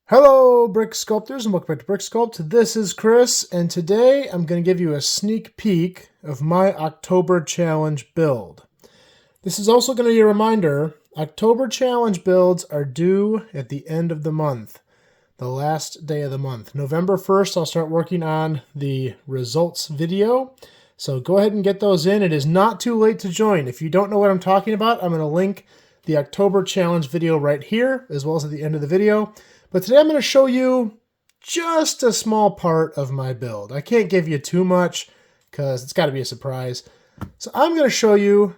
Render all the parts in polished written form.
Hello, brick sculptors, and welcome back to Brick Sculpt. This is Chris, and today I'm going to give you a sneak peek of my October Challenge build. This is also going to be a reminder, October Challenge builds are due at the end of the month, the last day of the month. November 1st, I'll start working on the results video, so go ahead and get those in. It is not too late to join. If you don't know what I'm talking about, I'm going to link the October Challenge video right here, as well as at the end of the video. But today I'm going to show you just a small part of my build. I can't give you too much because it's got to be a surprise. So I'm going to show you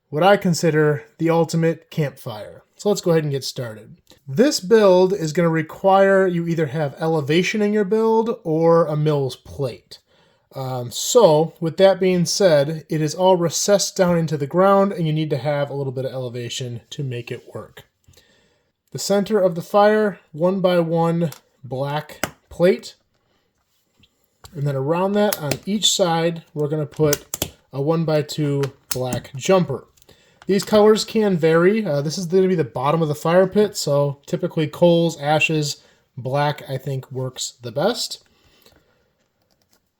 what I consider the ultimate campfire. So let's go ahead and get started. This build is going to require you either have elevation in your build or a mill's plate. So with that being said, it is all recessed down into the ground and you need to have a little bit of elevation to make it work. The center of the fire, 1x1 black plate. And then around that, on each side, we're going to put a 1x2 black jumper. These colors can vary. This is going to be the bottom of the fire pit, so typically coals, ashes, black I think works the best.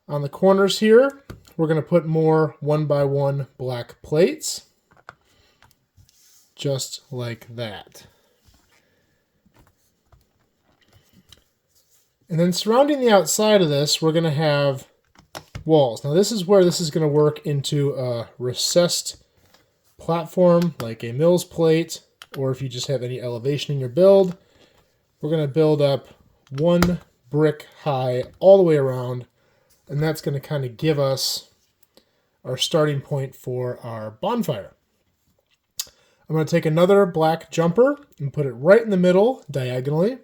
On the corners here, we're going to put more 1x1 black plates. Just like that. And then surrounding the outside of this, we're going to have walls. Now this is where this is going to work into a recessed platform, like a mill's plate, or if you just have any elevation in your build. We're going to build up one brick high all the way around, and that's going to kind of give us our starting point for our bonfire. I'm going to take another black jumper and put it right in the middle diagonally.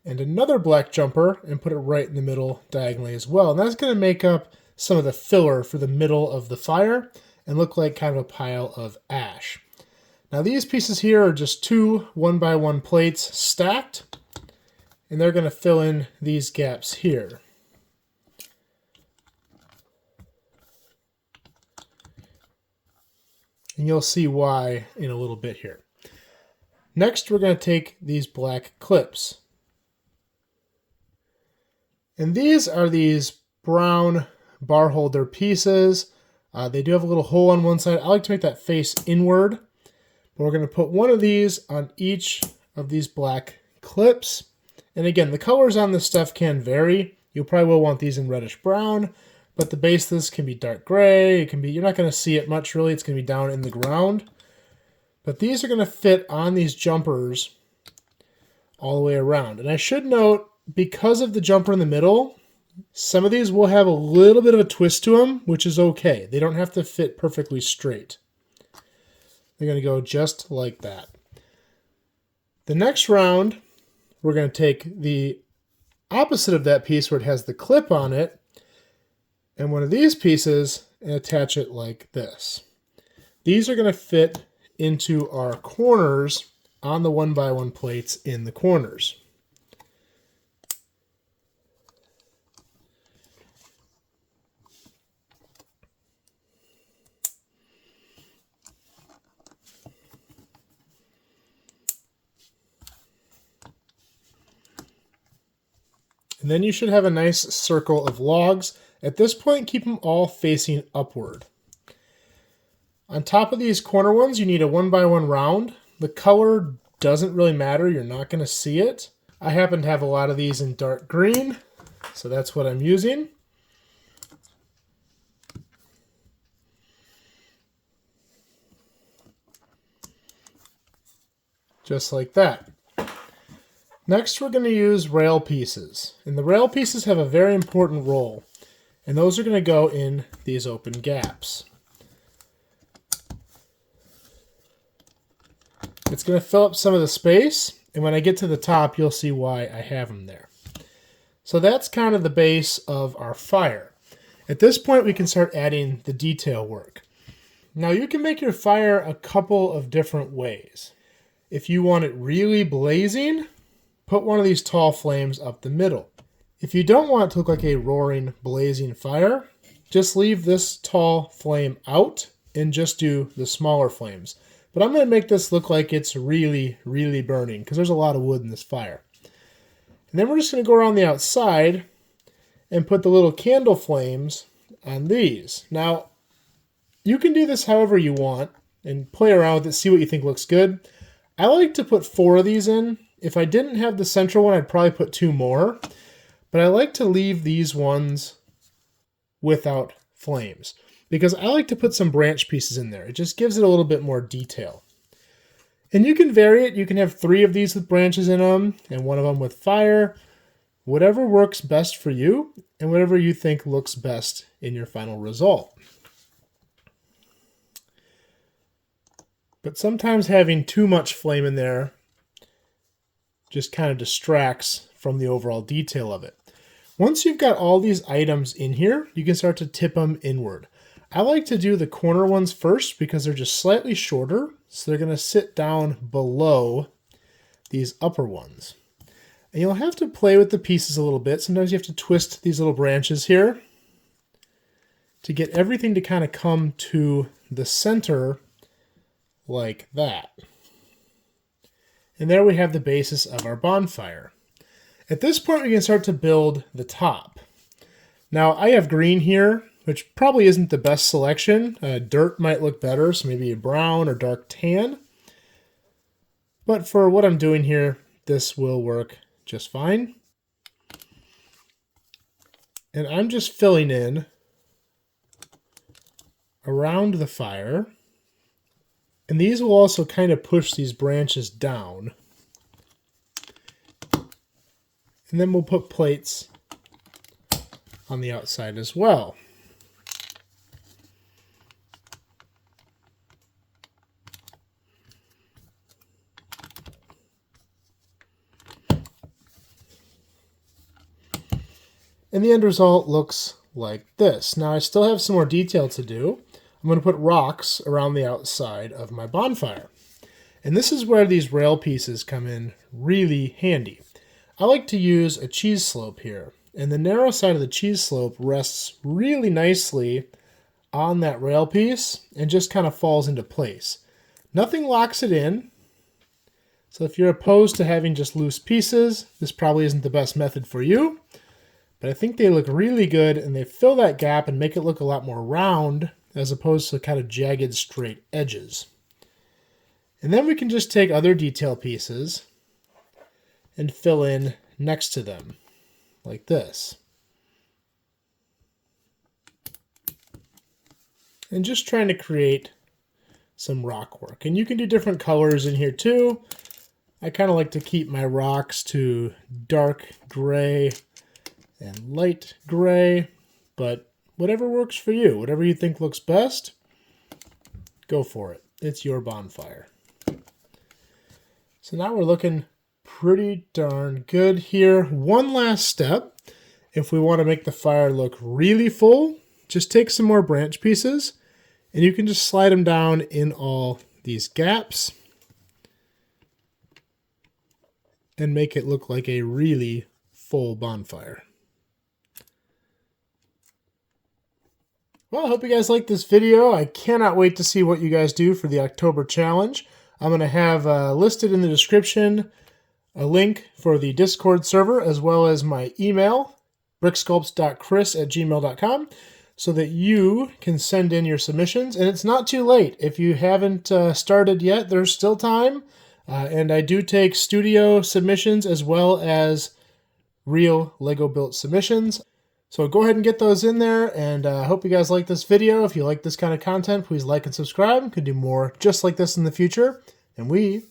And another black jumper and put it right in the middle diagonally as well. And that's going to make up some of the filler for the middle of the fire and look like kind of a pile of ash. Now these pieces here are just two 1x1 plates stacked, and they're going to fill in these gaps here. And you'll see why in a little bit here. Next, we're going to take these black clips. And these are these brown bar holder pieces. They do have a little hole on one side. I like to make that face inward. But we're going to put one of these on each of these black clips. And again, the colors on this stuff can vary. You probably will want these in reddish brown, but the base of this can be dark gray. It can be, you're not going to see it much really. It's going to be down in the ground. But these are going to fit on these jumpers all the way around. And I should note, because of the jumper in the middle, some of these will have a little bit of a twist to them, which is okay. They don't have to fit perfectly straight. They're going to go just like that. The next round, we're going to take the opposite of that piece where it has the clip on it, and one of these pieces, and attach it like this. These are going to fit into our corners on the 1x1 plates in the corners. And then you should have a nice circle of logs. At this point, keep them all facing upward. On top of these corner ones, you need a 1x1 round. The color doesn't really matter. You're not going to see it. I happen to have a lot of these in dark green, so that's what I'm using. Just like that. Next, we're going to use rail pieces. And the rail pieces have a very important role. And those are going to go in these open gaps. It's going to fill up some of the space. And when I get to the top, you'll see why I have them there. So that's kind of the base of our fire. At this point, we can start adding the detail work. Now, you can make your fire a couple of different ways. If you want it really blazing, put one of these tall flames up the middle. If you don't want it to look like a roaring, blazing fire, just leave this tall flame out and just do the smaller flames. But I'm going to make this look like it's really, really burning because there's a lot of wood in this fire. And then we're just going to go around the outside and put the little candle flames on these. Now, you can do this however you want and play around with it, see what you think looks good. I like to put 4 of these in. If I didn't have the central one, I'd probably put 2 more. But I like to leave these ones without flames because I like to put some branch pieces in there. It just gives it a little bit more detail. And you can vary it. You can have 3 of these with branches in them and 1 of them with fire. Whatever works best for you and whatever you think looks best in your final result. But sometimes having too much flame in there just kind of distracts from the overall detail of it. Once you've got all these items in here, you can start to tip them inward. I like to do the corner ones first because they're just slightly shorter, so they're going to sit down below these upper ones. And you'll have to play with the pieces a little bit. Sometimes you have to twist these little branches here to get everything to kind of come to the center like that. And there we have the basis of our bonfire. At this point, we can start to build the top. Now, I have green here, which probably isn't the best selection. Dirt might look better, so maybe a brown or dark tan. But for what I'm doing here, this will work just fine. And I'm just filling in around the fire. And these will also kind of push these branches down. And then we'll put plates on the outside as well. And the end result looks like this. Now I still have some more detail to do. I'm going to put rocks around the outside of my bonfire. And this is where these rail pieces come in really handy. I like to use a cheese slope here. And the narrow side of the cheese slope rests really nicely on that rail piece and just kind of falls into place. Nothing locks it in. So if you're opposed to having just loose pieces, this probably isn't the best method for you. But I think they look really good and they fill that gap and make it look a lot more round as opposed to kind of jagged straight edges. And then we can just take other detail pieces and fill in next to them, like this. And just trying to create some rock work. And you can do different colors in here too. I kind of like to keep my rocks to dark gray and light gray, but whatever works for you, whatever you think looks best, go for it. It's your bonfire. So now we're looking pretty darn good here. One last step. If we want to make the fire look really full, just take some more branch pieces and you can just slide them down in all these gaps and make it look like a really full bonfire. Well, I hope you guys liked this video. I cannot wait to see what you guys do for the October challenge. I'm going to have listed in the description a link for the Discord server as well as my email, bricksculpts.chris@gmail.com, so that you can send in your submissions. And it's not too late. If you haven't started yet, there's still time. And I do take studio submissions as well as real Lego built submissions. So go ahead and get those in there, and I hope you guys like this video. If you like this kind of content, please like and subscribe. We can do more just like this in the future, and we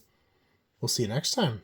will see you next time.